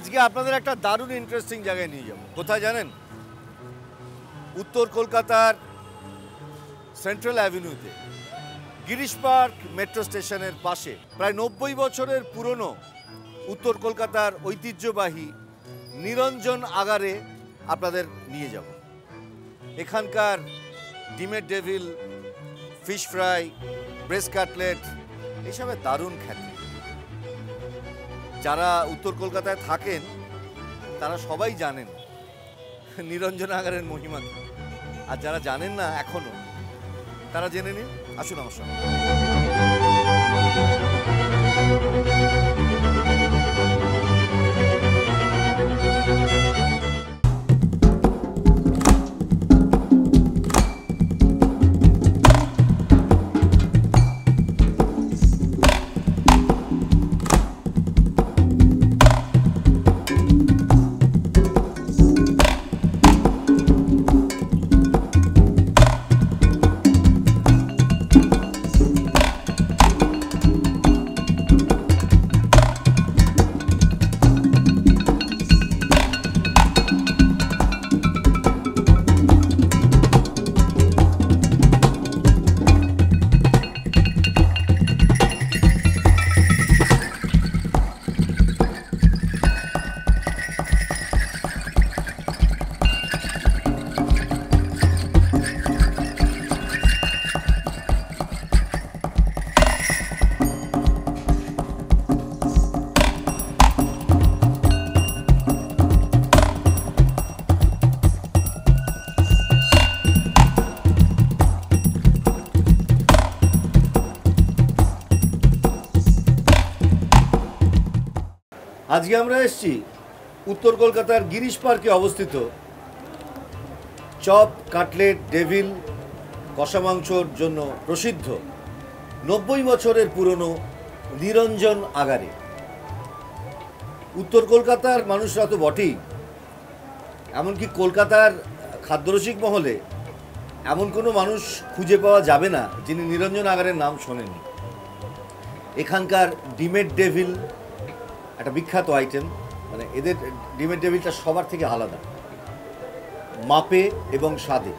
আজকে আপনাদের একটা দারুণ ইন্টারেস্টিং জায়গায় নিয়ে যাব। কোথায় জানেন? উত্তর কলকাতার সেন্ট্রাল অ্যাভিনিউতে গিরিশ পার্ক মেট্রো স্টেশনের পাশে প্রায় 90 বছরের পুরনো উত্তর কলকাতার ঐতিহ্যবাহী নিরঞ্জন আগারে আপনাদের নিয়ে যাব। এখানকার ডিমের devil, fish fry, breast cutlet এইসবের দারুণ খ্যাতি। যারা উত্তর কলকাতায় থাকেন তারা সবাই জানেন নিরঞ্জন আগারের মহিমা, আর যারা জানেন না এখনো তারা জেনে নিন। আসুন আমার সঙ্গে। আজকে আমরা এসেছি উত্তর কলকাতার গিরিশ পার্কে অবস্থিত চপ, কাটলেট, ডেভিল, কষা মাংসর জন্য প্রসিদ্ধ 90 বছরের পুরনো নিরঞ্জন আগারে। উত্তর কলকাতার মানুষরা তো বটেই, এমনকি কলকাতার খাদ্যরসিক মহলে এমন কোনো মানুষ খুঁজে পাওয়া যাবে না যিনি নিরঞ্জন আগারের নাম শোনেননি। এখানকার ডিমের ডেভিল একটা বিখ্যাত আইটেম, মানে এদের ডিমের ডেভিলটা সবার থেকে আলাদা মাপে এবং স্বাদে।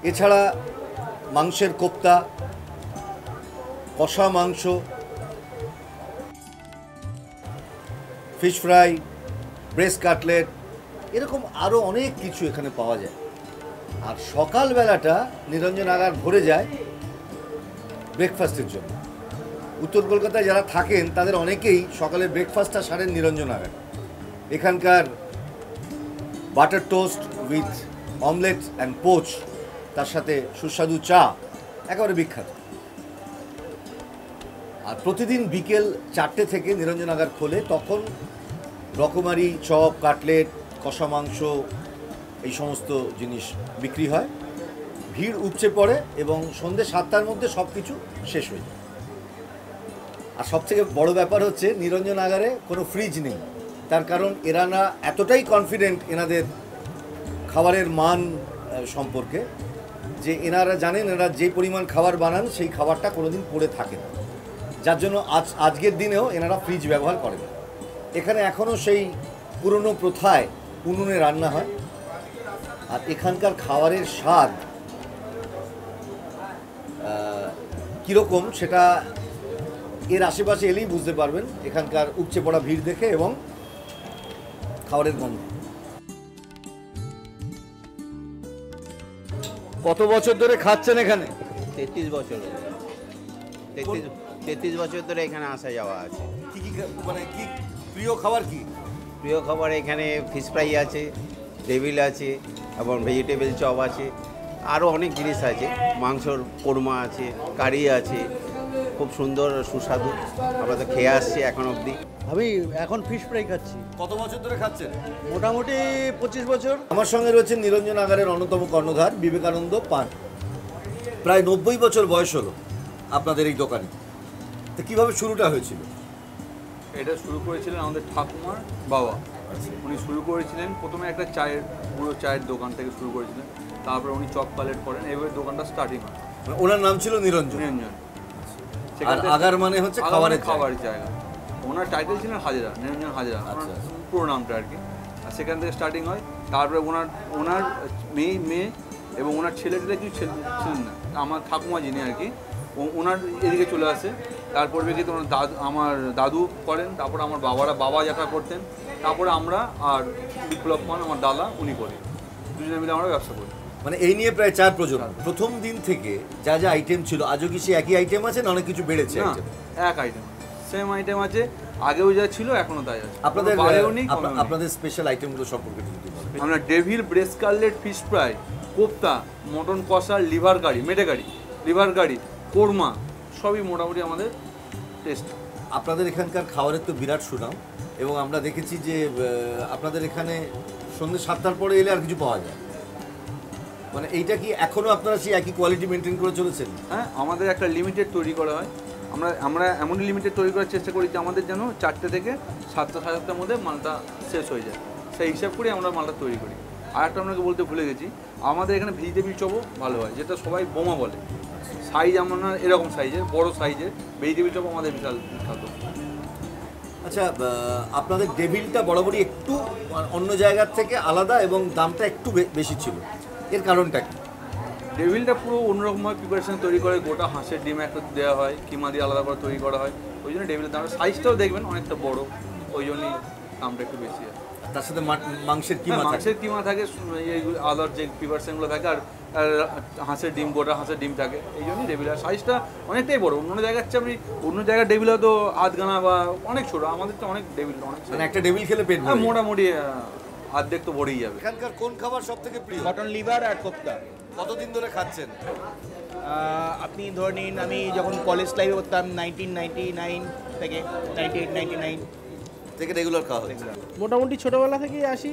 এছাড়া মাংসের কোপ্তা, কষা মাংস, ফিশ ফ্রাই, ব্রেস্ট কাটলেট, এরকম আরও অনেক কিছু এখানে পাওয়া যায়। আর সকালবেলাটা নিরঞ্জন আগার ভরে যায় ব্রেকফাস্টের জন্য। উত্তর কলকাতায় যারা থাকেন তাদের অনেকেই সকালের ব্রেকফাস্টটা সারেন নিরঞ্জন আগার। এখানকার butter toast with omelette and poach, তার সাথে সুস্বাদু চা একেবারে বিখ্যাত। আর প্রতিদিন বিকেল 4টে থেকে নিরঞ্জন আগার খোলে, তখন রকমারি চপ, কাটলেট, কষা মাংস এই সমস্ত জিনিস বিক্রি হয়। ভিড় উপচে পড়ে এবং সন্ধ্যে 7টার মধ্যে সব কিছু শেষ হয়ে যায়। আর সবথেকে বড় ব্যাপার হচ্ছে নিরঞ্জন আগারে কোনো ফ্রিজ নেই, তার কারণ এরা না এতটাই কনফিডেন্ট এনাদের খাবারের মান সম্পর্কে যে এনারা জানেন এরা যে পরিমাণ খাবার বানান সেই খাবারটা কোনোদিন পড়ে থাকে না, যার জন্য আজকের দিনেও এনারা ফ্রিজ ব্যবহার করেন না। এখানে এখনও সেই পুরনো প্রথায় উনুনে রান্না হয়। আর এখানকার খাবারের স্বাদ কীরকম সেটা এর আশেপাশে এলেই বুঝতে পারবেন, এখানকার উপচে পড়া ভিড় দেখে এবং খাবারের গন্ধ। কত বছর ধরে খাচ্ছেন এখানে? 33 বছর। 33 বছর ধরে এখানে আসা যাওয়া আছে। কি কি মানে কি প্রিয় খাবার? কি প্রিয় খাবার এখানে ফিশ ফ্রাই আছে, ডেভিল আছে এবং ভেজিটেবল চপ আছে, আরও অনেক জিনিস আছে। মাংসর কোরমা আছে, কারি আছে, খুব সুন্দর সুস্বাদু। আমরা তো খেয়ে আসছি এখন অবধি। আমি এখন ফিশ ফ্রাই খাচ্ছি। কত বছর ধরে খাচ্ছেন? মোটামুটি 25 বছর। আমার সঙ্গে রয়েছেন নিরঞ্জন আগারের অন্যতম কর্ণধার বিবেকানন্দ পান। প্রায় 90 বছর বয়স হলো আপনাদের এই দোকানে। তো কীভাবে শুরুটা হয়েছিল? এটা শুরু করেছিলেন আমাদের ঠাকুমার বাবা। উনি শুরু করেছিলেন প্রথমে একটা পুরো চায়ের দোকান থেকে শুরু করেছিলেন, তারপরে উনি চপ কালেক্ট করেন, এভাবে দোকানটা স্টার্টিং হয়। ওনার নাম ছিল নিরঞ্জন। নিরঞ্জন। আর আগার মানে হচ্ছে খাবারের জায়গা। ওনার টাইটেল ছিলেন হাজরা, নিরঞ্জন হাজরা, ওনার আচ্ছা। পুরো নামটা আর কি। আর সেখান থেকে স্টার্টিং হয়। তারপরে ওনার মেয়ে এবং ওনার ছেলেটা কিছু ছিলেন না, আমার ঠাকুমা যিনি আর কি, ওনার এদিকে চলে আসে। তারপর কি তোমার আমার দাদু করেন, তারপর আমার বাবা যেটা করতেন, তারপরে আমরা আর বিপ্লব মান আমার দাদা উনি করি, দুজনে মিলে আমরা ব্যবসা করি। মানে এই নিয়ে প্রায় 4 প্রজন্ম। প্রথম দিন থেকে যা যা আইটেম ছিল আজও কি সে একই আইটেম আছে না অনেক কিছু বেড়েছে না, আইটেম? এক আইটেম, সেম আইটেম আছে, আগেও যা ছিল এখনো তাই আছে। আপনাদের কোনো বাড়েও নেই, কমেও নেই। আপনাদের স্পেশাল আইটেমগুলো সম্পর্কে একটু যদি বলেন। আমরা devil breast cutlet, fish fry, kofta, mutton কষা, লিভার কারি, কোরমা, সবই মোটামুটি আমাদের টেস্ট। আপনাদের এখানকার খাবারের তো বিরাট সুনাম, এবং আমরা দেখেছি যে আপনাদের এখানে সন্ধ্যে 7টার পরে এলে আর কিছু পাওয়া যায়, মানে এইটা কি এখনো আপনারা সেই একই কোয়ালিটি মেনটেন করে চলেছেন? হ্যাঁ, আমাদের একটা লিমিটেড তৈরি করা হয়। আমরা এমনই লিমিটেড তৈরি করার চেষ্টা করি যে আমাদের যেন 4টে থেকে 7টা সাড়ে 7টার মধ্যে মালটা শেষ হয়ে যায়, সেই হিসাব করে আমরা মালটা তৈরি করি। আর একটা আপনাকে বলতে ভুলে গেছি, আমাদের এখানে ভেজিটেবিল চপও ভালো হয়, যেটা সবাই বোমা বলে। সাইজ আমরা এরকম সাইজের, বড় সাইজের ভেজিটেবিল চপ আমাদের বিশাল বিখ্যাত। আচ্ছা, আপনাদের ডেভিলটা বরাবরই একটু অন্য জায়গার থেকে আলাদা এবং দামটা একটু বেশি ছিল, এর কারণটা কি? ডেভিলটা পুরো অন্যরকমভাবে প্রিপারেশন তৈরি করে, গোটা হাঁসের ডিম একটা দেওয়া হয়, কিমা দিয়ে আলাদা করে তৈরি করা হয়, ওই জন্য ডেভিলের দাম, সাইজটাও দেখবেন অনেকটা বড়, ওই জন্যই দামটা একটু বেশি হয়। তার সাথে মাংসের কিমা থাকে। মাংসের কিমা থাকে, এইগুলো আদার যে প্রিপারেশনগুলো থাকে, আর হাঁসের ডিম, গোটা হাঁসের ডিম থাকে, এই জন্যই ডেভিলের সাইজটা অনেকটাই বড়। অন্য জায়গার চেয়ে আপনি অন্য জায়গার ডেভিল হয়তো আধগানা বা অনেক ছোটো, আমাদের তো অনেক ডেভিল অনেক, মানে একটা ডেভিল খেলে পেট ভরে যায়। মোটামুটি অর্ধেক তো ভরেই যাবে। এখানকার কোন খাবার সব থেকে প্রিয়? মটন লিভার আর কোপ্তা। কতদিন ধরে খাচ্ছেন? আপনি ধরে নিন, আমি যখন কলেজ লাইফে করতাম 1999 থেকে 98-99 থেকে রেগুলার খাওয়া হয়। মোটামুটি ছোটোবেলা থেকেই আসি,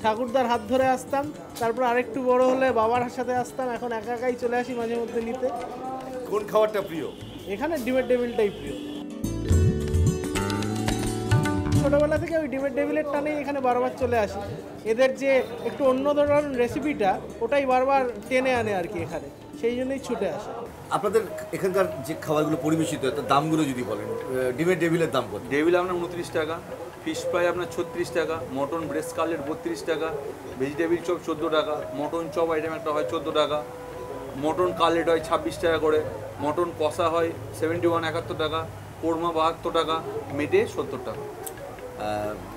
ঠাকুরদার হাত ধরে আসতাম, তারপর আরেকটু বড় হলে বাবার সাথে আসতাম, এখন একা একাই চলে আসি মাঝে মধ্যে নিতে। কোন খাবারটা প্রিয়? এখানে ডিমের ডেভিলটাই প্রিয়। ছোটোবেলা থেকে ওই ডিমের ডেভিলের টানেই এখানে বারবার চলে আসি। এদের যে একটু অন্য ধরনের রেসিপিটা, ওটাই বারবার টেনে আনে আর কি এখানে, সেই জন্যই ছুটে আসে। আপনাদের এখানকার যে খাবারগুলো পরিবেশিত হয় তার দামগুলো যদি বলেন। ডিমের ডেভিলের দাম কত? ডেভিল আপনার 29 টাকা, ফিশ ফ্রাই আপনার 36 টাকা, মটন ব্রেস্ট কাটলেট 32 টাকা, ভেজিটেবিল চপ 14 টাকা, মটন চপ আইটেম একটা হয় 14 টাকা, মটন কাটলেট হয় 26 টাকা করে, মটন কষা হয় 71 টাকা, কোরমা 72 টাকা, মেটে 70 টাকা।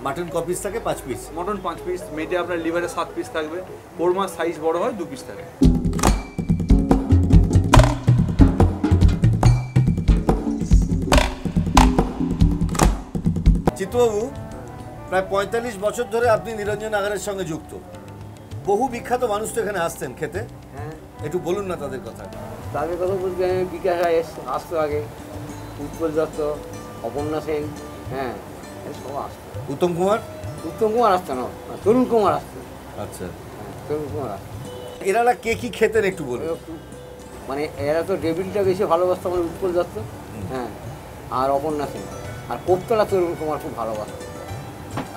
মাটন ক পিস থাকে? 5 পিস। মটন 5 পিস, মেটে আপনার লিভারে 7 পিস থাকবে, কোরমার সাইজ বড় হয় 2 পিস থাকে। চিত্তবাবু, প্রায় 45 বছর ধরে আপনি নিরঞ্জন আগারের সঙ্গে যুক্ত। বহু বিখ্যাত মানুষ তো এখানে আসতেন খেতে, হ্যাঁ, একটু বলুন না তাদের কথা। তাদের কথা বলতে আমি বিকাশ রায় আসতো আগে, উৎপল দত্ত, অপর্ণা সেন, হ্যাঁ, এরা সব আসতো। উত্তম কুমার? উত্তম কুমার আসতো না, তরুণ কুমার আসতো, আচ্ছা, হ্যাঁ, তরুণ কুমার আসতো। এনারা কে কি খেতেন একটু বলুন। মানে এরা তো ডেভিলটা বেশি ভালোবাসতো, মানে উৎপল দত্ত, হ্যাঁ, আর অপর্ণা সেন, আর কোপ্তলা তরুণ কুমার খুব ভালোবাসতো,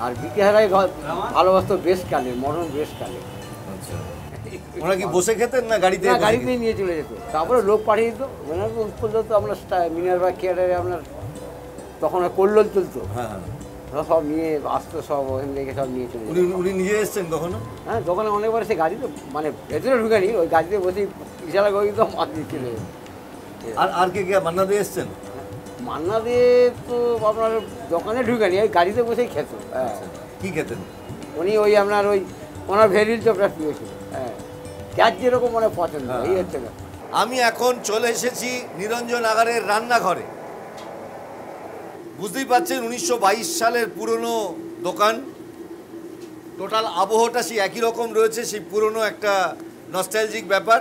আর বিকাশ রায় ভালোবাসতো breast cutlet, mutton breast cutlet. আচ্ছা, ওরা কি বসে খেতেন না গাড়িতে? না, গাড়িতেই নিয়ে চলে যেত, তারপরে লোক পাঠিয়ে দিত। মানে উৎপল দত্ত আপনার মিনারবা কেয়ারে আপনার তখন কল্লোল চলতো, হ্যাঁ হ্যাঁ। ওরা সব নিয়ে আসতো, সব ওখান থেকে সব নিয়ে চলে যেত। উনি নিজে এসেছেন কখনো? হ্যাঁ, দোকানে অনেকবার সে গাড়িতে, মানে ভেতরে ঢুকানি, ওই গাড়িতে বসে ইশারা করে তো মাছ দিয়ে চলে যেত। আর কে কে? মান্না দিয়ে এসছেন? মান্না দিয়ে তো আপনার দোকানে ঢুকানি, ওই গাড়িতে বসেই খেত। হ্যাঁ, কি খেতেন? উনি ওই আপনার ওই ওনার ভেরিল চপটা প্রিয় ছিল। হ্যাঁ, যার যেরকম মানে পছন্দ, এই হচ্ছে না। আমি এখন চলে এসেছি নিরঞ্জন আগারের রান্নাঘরে। বুঝতেই পারছেন 1922 সালের পুরনো দোকান, টোটাল আবহটা সেই একই রকম রয়েছে, সেই পুরনো একটা নস্টালজিক ব্যাপার।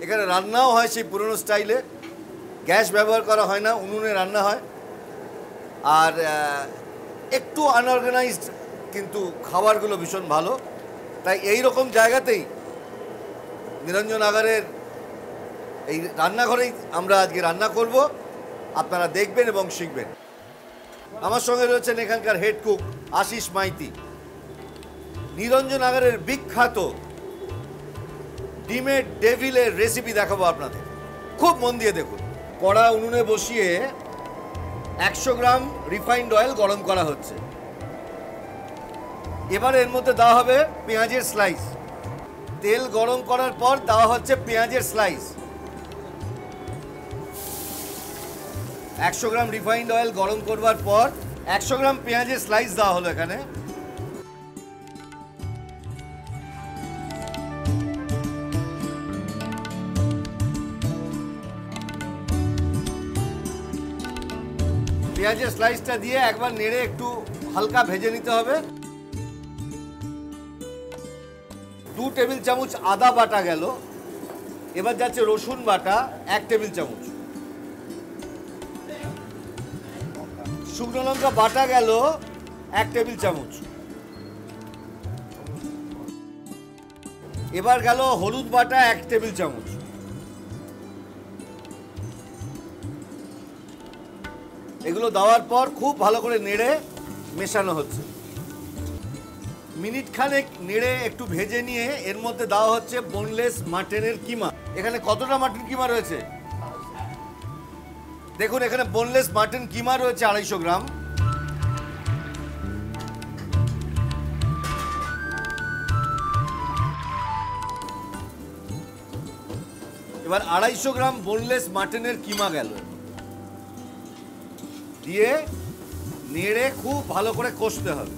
এখানে রান্নাও হয় সেই পুরনো স্টাইলে, গ্যাস ব্যবহার করা হয় না, উনুনে রান্না হয়। আর একটু আনঅর্গানাইজড, কিন্তু খাবারগুলো ভীষণ ভালো। তাই এই রকম জায়গাতেই নিরঞ্জন আগারের এই রান্নাঘরেই আমরা আজকে রান্না করব, আপনারা দেখবেন এবং শিখবেন। আমার সঙ্গে রয়েছেন এখানকার হেড কুক আশিস মাইতি। নিরঞ্জন আগারের বিখ্যাত ডিমের ডেভিলের রেসিপি দেখাবো আপনাদের, খুব মন দিয়ে দেখুন। কড়া উনুনে বসিয়ে 100 গ্রাম রিফাইন্ড অয়েল গরম করা হচ্ছে। এবার এর মধ্যে দেওয়া হবে পেঁয়াজের স্লাইস। তেল গরম করার পর দেওয়া হচ্ছে পেঁয়াজের স্লাইস। 100 গ্রাম রিফাইন্ড অয়েল গরম করবার পর 100 গ্রাম পেঁয়াজের স্লাইস দেওয়া হলো এখানে। পেঁয়াজের স্লাইসটা দিয়ে একবার নেড়ে একটু হালকা ভেজে নিতে হবে। 2 টেবিল চামচ আদা বাটা গেল। এবার যাচ্ছে রসুন বাটা 1 টেবিল চামচ। শুকনো লঙ্কা বাটা গেল 1 টেবিল চামচ। এবার গেল হলুদ বাটা 1 টেবিল চামচ। এগুলো দেওয়ার পর খুব ভালো করে নেড়ে মেশানো হচ্ছে। মিনিট খানেক নেড়ে একটু ভেজে নিয়ে এর মধ্যে দেওয়া হচ্ছে বোনলেস মাটনের কিমা। এখানে কতটা মাটন কিমা রয়েছে দেখুন, এখানে বোনলেস মাটন কিমা রয়েছে 250 গ্রাম। এবার 250 গ্রাম বোনলেস মাটনের কিমা গেল, দিয়ে নেড়ে খুব ভালো করে কষতে হবে।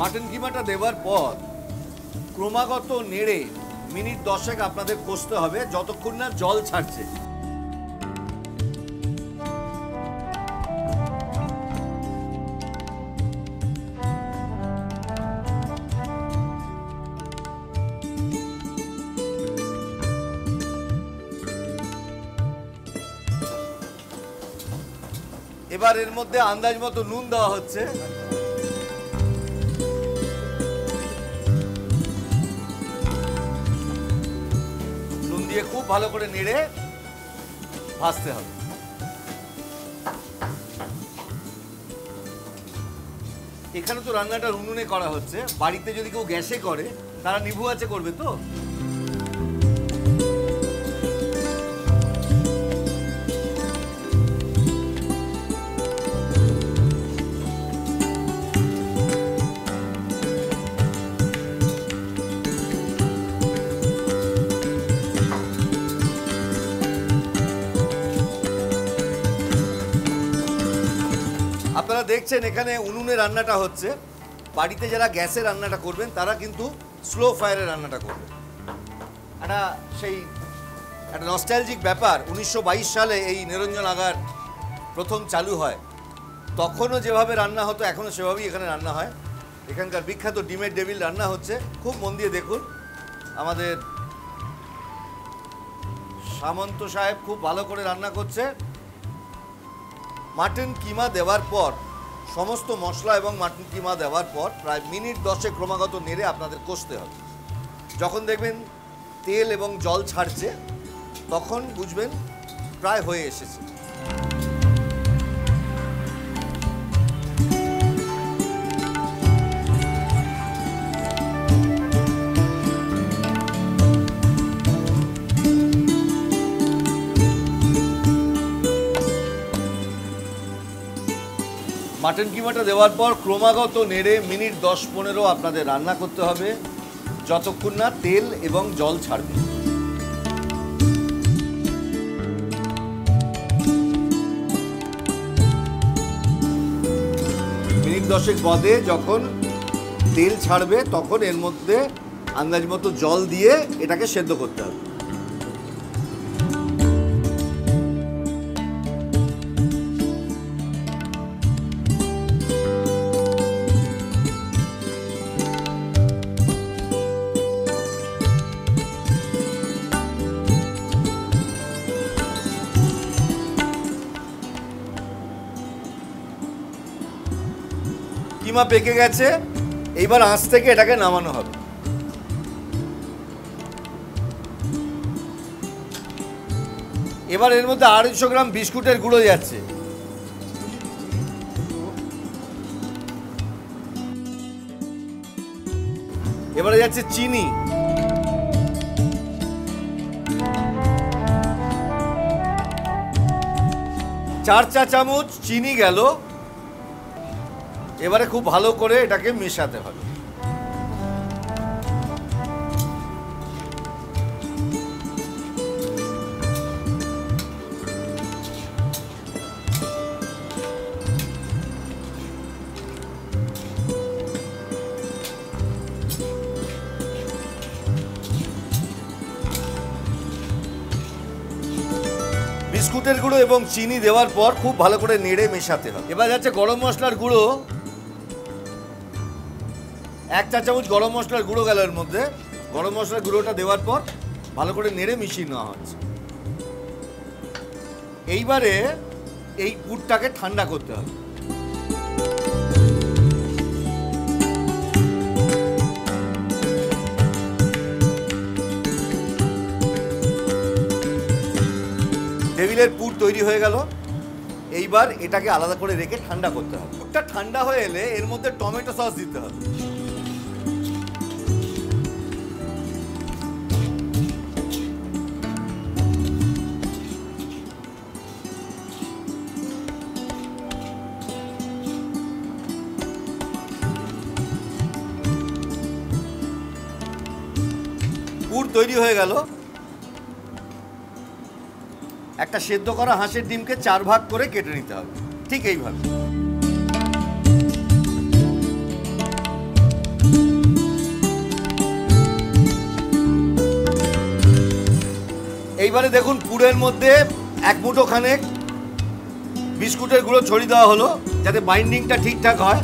মাটন কিমাটা দেওয়ার পর ক্রমাগত নেড়ে মিনিট 10 আপনাদের কষতে হবে যতক্ষণ না জল ছাড়ছে। এবার এর মধ্যে আন্দাজ মতো নুন দেওয়া হচ্ছে। নুন দিয়ে খুব ভালো করে নেড়ে ভাজতে হবে। এখানে তো রান্নাটা উনুনে করা হচ্ছে, বাড়িতে যদি কেউ গ্যাসে করে তারা নিভু আছে করবে তো। আপনারা দেখছেন এখানে উনুনে রান্নাটা হচ্ছে। বাড়িতে যারা গ্যাসে রান্নাটা করবেন তারা কিন্তু স্লো ফায়ারে রান্নাটা করবেন। একটা নস্টালজিক ব্যাপার, 1922 সালে এই নিরঞ্জন আগার প্রথম চালু হয়। তখনও যেভাবে রান্না হতো এখনও সেভাবেই এখানে রান্না হয়। এখানকার বিখ্যাত ডিমের ডেভিল রান্না হচ্ছে, খুব মন দিয়ে দেখুন। আমাদের সামন্ত সাহেব খুব ভালো করে রান্না করছে। মাটন কিমা দেওয়ার পর, সমস্ত মশলা এবং মাটন কিমা দেওয়ার পর প্রায় মিনিট 10 ক্রমাগত নেড়ে আপনাদের কষতে হবে। যখন দেখবেন তেল এবং জল ছাড়ছে তখন বুঝবেন প্রায় হয়ে এসেছে। মাটন কিমাটা দেওয়ার পর ক্রমাগত নেড়ে মিনিট 10-15 আপনাদের রান্না করতে হবে যতক্ষণ না তেল এবং জল ছাড়বে। মিনিট 10 বাদে যখন তেল ছাড়বে তখন এর মধ্যে আন্দাজ মতো জল দিয়ে এটাকে সেদ্ধ করতে হবে। কিমা পেকে গেছে, এইবার আঁচ থেকে এটাকে নামানো হবে। এবার এর মধ্যে 250 গ্রাম বিস্কুটের গুঁড়ো যাচ্ছে। এবারে যাচ্ছে চিনি, 4 চা চামচ চিনি গেল। এবারে খুব ভালো করে এটাকে মেশাতে হবে। বিস্কুটের গুঁড়ো এবং চিনি দেওয়ার পর খুব ভালো করে নেড়ে মেশাতে হবে। এবার যাচ্ছে গরম মশলার গুঁড়ো, 1 চা চামচ গরম মশলার গুঁড়ো গেল এর মধ্যে। গরম মশলার গুঁড়োটা দেওয়ার পর ভালো করে নেড়ে মিশিয়ে নেওয়া হচ্ছে। এইবারে এই পুরটাকে ঠান্ডা করতে হবে। টেবিলের পুর তৈরি হয়ে গেল। এইবার এটাকে আলাদা করে রেখে ঠান্ডা করতে হবে। পুরটা ঠান্ডা হয়ে এলে এর মধ্যে টমেটো সস দিতে হবে। পুর তৈরি হয়ে গেল। একটা সেদ্ধ করা হাঁসের ডিমকে 4 ভাগ করে কেটে নিতে হবে, ঠিক এইভাবে। এইবারে দেখুন পুরের মধ্যে 1 মুঠো খানেক বিস্কুটের গুঁড়ো ছড়িয়ে দেওয়া হলো যাতে বাইন্ডিংটা ঠিকঠাক হয়।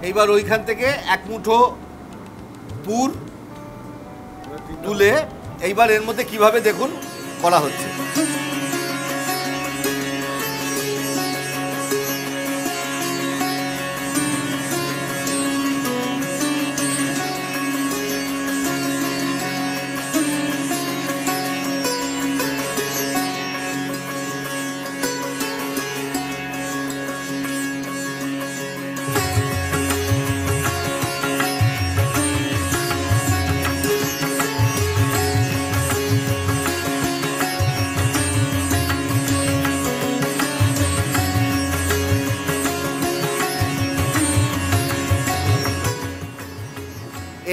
এইবার ওইখান থেকে 1 মুঠো পুর তুলে এইবার এর মধ্যে কিভাবে দেখুন করা হচ্ছে।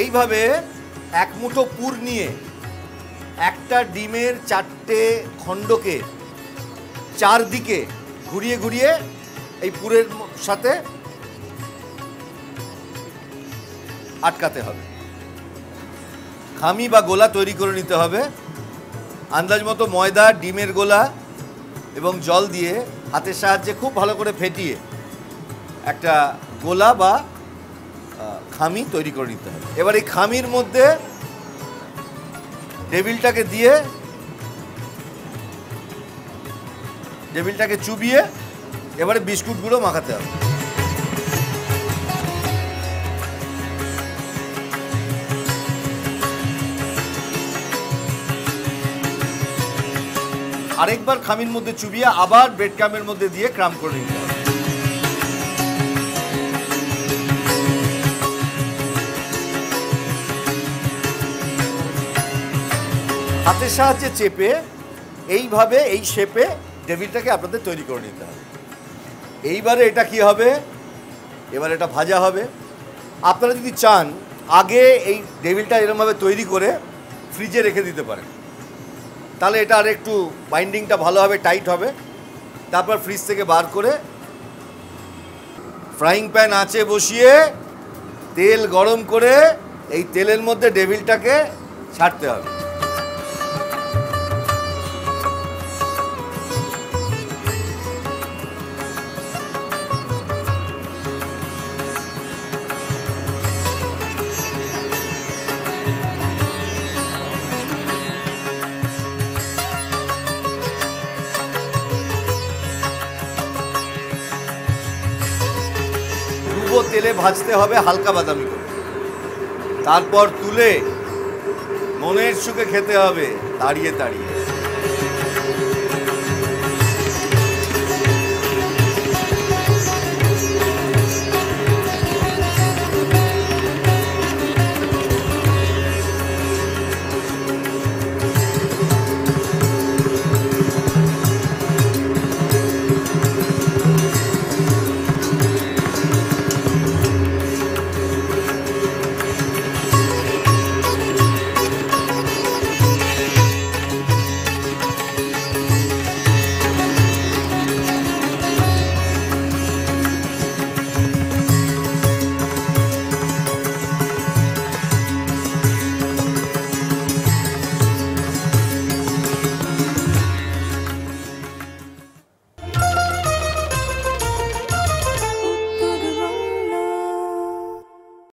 এইভাবে 1 মুঠো পুর নিয়ে একটা ডিমের 4টে খণ্ডকে 4 দিকে ঘুরিয়ে ঘুরিয়ে এই পুরের সাথে আটকাতে হবে। খামি বা গোলা তৈরি করে নিতে হবে। আন্দাজ মতো ময়দা, ডিমের গোলা এবং জল দিয়ে হাতের সাহায্যে খুব ভালো করে ফেটিয়ে একটা গোলা বা খামি তৈরি করে নিতে হবে। এবার এই খামির মধ্যে টেবিলটাকে দিয়ে টেবিলটাকে চুবিয়ে এবারে বিস্কুটগুলো মাখাতে হবে। আরেকবার খামির মধ্যে চুবিয়ে আবার ব্রেড ক্রামের মধ্যে দিয়ে ক্রাম করে নিতে হবে। হাতের সাহায্যে চেপে এইভাবে এই শেপে টেবিলটাকে আপনাদের তৈরি করে নিতে হবে। এইবারে এটা কি হবে, এবার এটা ভাজা হবে। আপনারা যদি চান আগে এই টেবিলটা এরকমভাবে তৈরি করে ফ্রিজে রেখে দিতে পারেন, তাহলে এটা আর একটু বাইন্ডিংটা ভালো হবে, টাইট হবে। তারপর ফ্রিজ থেকে বার করে ফ্রাইং প্যান আঁচে বসিয়ে তেল গরম করে এই তেলের মধ্যে টেবিলটাকে ছাড়তে হবে। তেলে ভাজতে হবে হালকা বাদামি করে। তারপর তুলে মনের সুখে খেতে হবে দাঁড়িয়ে দাঁড়িয়ে।